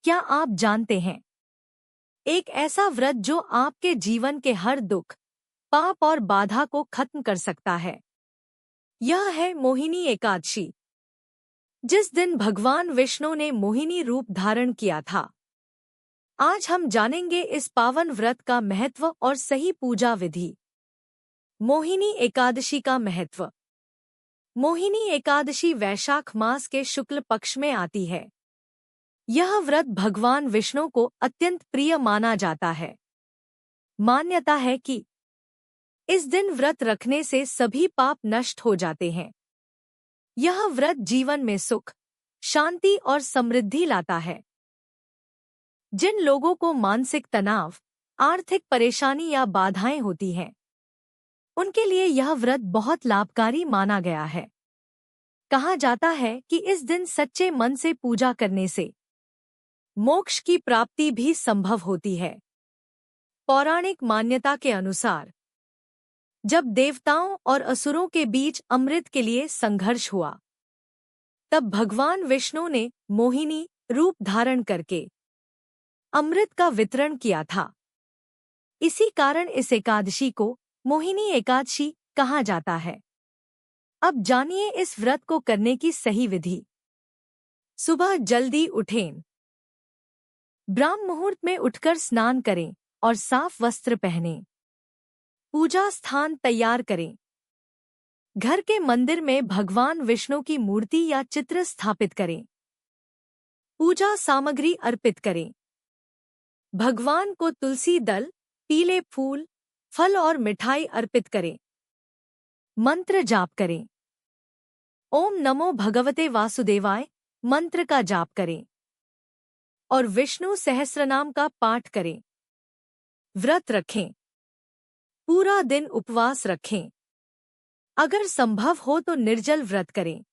क्या आप जानते हैं, एक ऐसा व्रत जो आपके जीवन के हर दुख, पाप और बाधा को खत्म कर सकता है। यह है मोहिनी एकादशी, जिस दिन भगवान विष्णु ने मोहिनी रूप धारण किया था। आज हम जानेंगे इस पावन व्रत का महत्व और सही पूजा विधि। मोहिनी एकादशी का महत्व। मोहिनी एकादशी वैशाख मास के शुक्ल पक्ष में आती है। यह व्रत भगवान विष्णु को अत्यंत प्रिय माना जाता है। मान्यता है कि इस दिन व्रत रखने से सभी पाप नष्ट हो जाते हैं। यह व्रत जीवन में सुख, शांति और समृद्धि लाता है। जिन लोगों को मानसिक तनाव, आर्थिक परेशानी या बाधाएं होती हैं, उनके लिए यह व्रत बहुत लाभकारी माना गया है। कहा जाता है कि इस दिन सच्चे मन से पूजा करने से मोक्ष की प्राप्ति भी संभव होती है। पौराणिक मान्यता के अनुसार, जब देवताओं और असुरों के बीच अमृत के लिए संघर्ष हुआ, तब भगवान विष्णु ने मोहिनी रूप धारण करके अमृत का वितरण किया था। इसी कारण इस एकादशी को मोहिनी एकादशी कहा जाता है। अब जानिए इस व्रत को करने की सही विधि। सुबह जल्दी उठें। ब्राह्म मुहूर्त में उठकर स्नान करें और साफ वस्त्र पहनें। पूजा स्थान तैयार करें। घर के मंदिर में भगवान विष्णु की मूर्ति या चित्र स्थापित करें। पूजा सामग्री अर्पित करें। भगवान को तुलसी दल, पीले फूल, फल और मिठाई अर्पित करें। मंत्र जाप करें। ओम नमो भगवते वासुदेवाय मंत्र का जाप करें और विष्णु सहस्रनाम का पाठ करें। व्रत रखें। पूरा दिन उपवास रखें। अगर संभव हो तो निर्जल व्रत करें,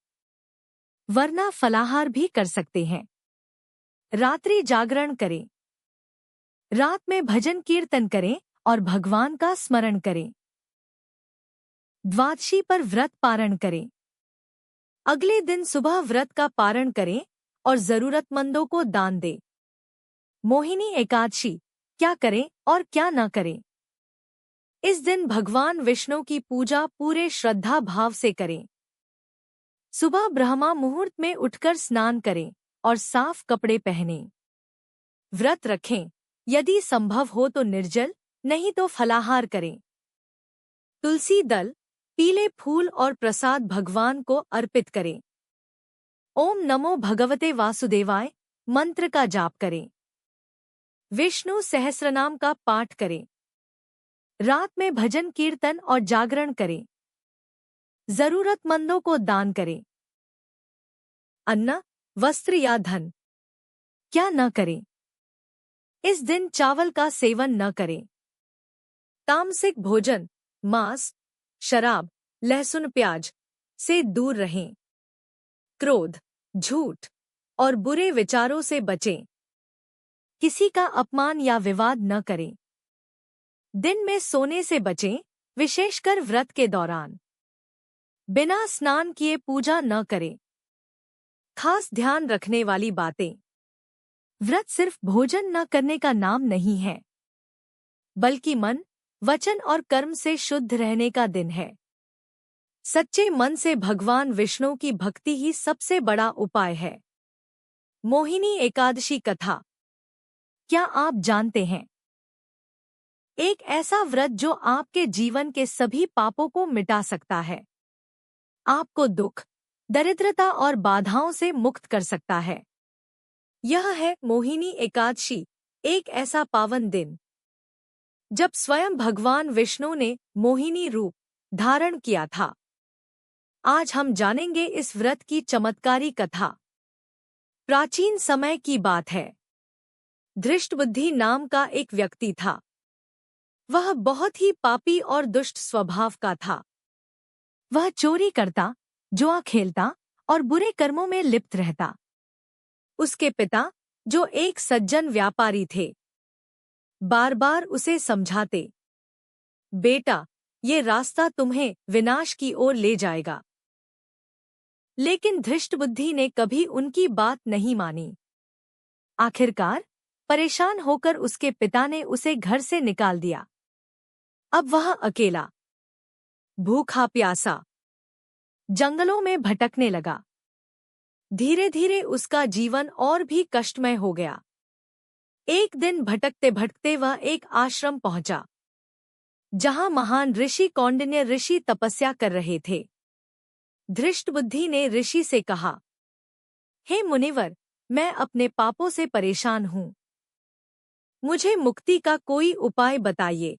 वरना फलाहार भी कर सकते हैं। रात्रि जागरण करें। रात में भजन कीर्तन करें और भगवान का स्मरण करें। द्वादशी पर व्रत पारण करें। अगले दिन सुबह व्रत का पारण करें और जरूरतमंदों को दान दें। मोहिनी एकादशी क्या करें और क्या न करें। इस दिन भगवान विष्णु की पूजा पूरे श्रद्धा भाव से करें। सुबह ब्रह्मा मुहूर्त में उठकर स्नान करें और साफ कपड़े पहनें। व्रत रखें। यदि संभव हो तो निर्जल, नहीं तो फलाहार करें। तुलसी दल, पीले फूल और प्रसाद भगवान को अर्पित करें। ओम नमो भगवते वासुदेवाय मंत्र का जाप करें। विष्णु सहस्रनाम का पाठ करें। रात में भजन कीर्तन और जागरण करें। जरूरतमंदों को दान करें। अन्न, वस्त्र या धन क्या न करें। इस दिन चावल का सेवन न करें। तामसिक भोजन, मांस, शराब, लहसुन प्याज से दूर रहें। क्रोध, झूठ और बुरे विचारों से बचें। किसी का अपमान या विवाद न करें। दिन में सोने से बचें, विशेषकर व्रत के दौरान। बिना स्नान किए पूजा न करें। खास ध्यान रखने वाली बातें। व्रत सिर्फ भोजन न करने का नाम नहीं है, बल्कि मन, वचन और कर्म से शुद्ध रहने का दिन है। सच्चे मन से भगवान विष्णु की भक्ति ही सबसे बड़ा उपाय है। मोहिनी एकादशी कथा। क्या आप जानते हैं, एक ऐसा व्रत जो आपके जीवन के सभी पापों को मिटा सकता है, आपको दुख, दरिद्रता और बाधाओं से मुक्त कर सकता है। यह है मोहिनी एकादशी, एक ऐसा पावन दिन जब स्वयं भगवान विष्णु ने मोहिनी रूप धारण किया था। आज हम जानेंगे इस व्रत की चमत्कारी कथा। प्राचीन समय की बात है। धृष्टबुद्धि नाम का एक व्यक्ति था। वह बहुत ही पापी और दुष्ट स्वभाव का था। वह चोरी करता, जुआ खेलता और बुरे कर्मों में लिप्त रहता। उसके पिता, जो एक सज्जन व्यापारी थे, बार बार उसे समझाते, बेटा, ये रास्ता तुम्हें विनाश की ओर ले जाएगा। लेकिन धृष्टबुद्धि ने कभी उनकी बात नहीं मानी। आखिरकार परेशान होकर उसके पिता ने उसे घर से निकाल दिया। अब वह अकेला, भूखा प्यासा जंगलों में भटकने लगा। धीरे धीरे उसका जीवन और भी कष्टमय हो गया। एक दिन भटकते भटकते वह एक आश्रम पहुंचा, जहां महान ऋषि कौंडिन्य ऋषि तपस्या कर रहे थे। धृष्टबुद्धि ने ऋषि से कहा, हे मुनिवर, मैं अपने पापों से परेशान हूँ। मुझे मुक्ति का कोई उपाय बताइए।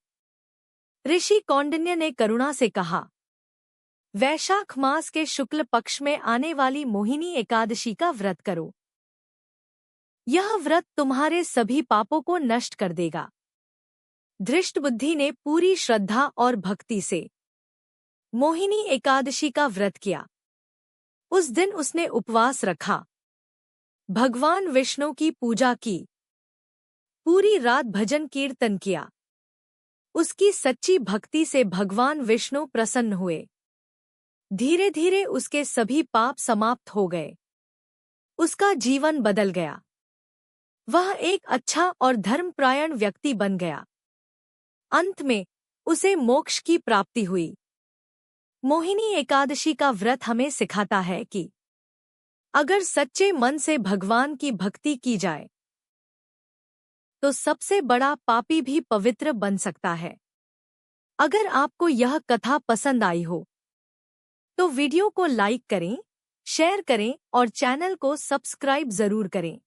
ऋषि कौंडिन्य ने करुणा से कहा, वैशाख मास के शुक्ल पक्ष में आने वाली मोहिनी एकादशी का व्रत करो। यह व्रत तुम्हारे सभी पापों को नष्ट कर देगा। धृष्टबुद्धि ने पूरी श्रद्धा और भक्ति से मोहिनी एकादशी का व्रत किया। उस दिन उसने उपवास रखा, भगवान विष्णु की पूजा की, पूरी रात भजन कीर्तन किया। उसकी सच्ची भक्ति से भगवान विष्णु प्रसन्न हुए। धीरे धीरे उसके सभी पाप समाप्त हो गए। उसका जीवन बदल गया। वह एक अच्छा और धर्मपरायण व्यक्ति बन गया। अंत में उसे मोक्ष की प्राप्ति हुई। मोहिनी एकादशी का व्रत हमें सिखाता है कि अगर सच्चे मन से भगवान की भक्ति की जाए तो सबसे बड़ा पापी भी पवित्र बन सकता है। अगर आपको यह कथा पसंद आई हो तो वीडियो को लाइक करें, शेयर करें और चैनल को सब्सक्राइब जरूर करें।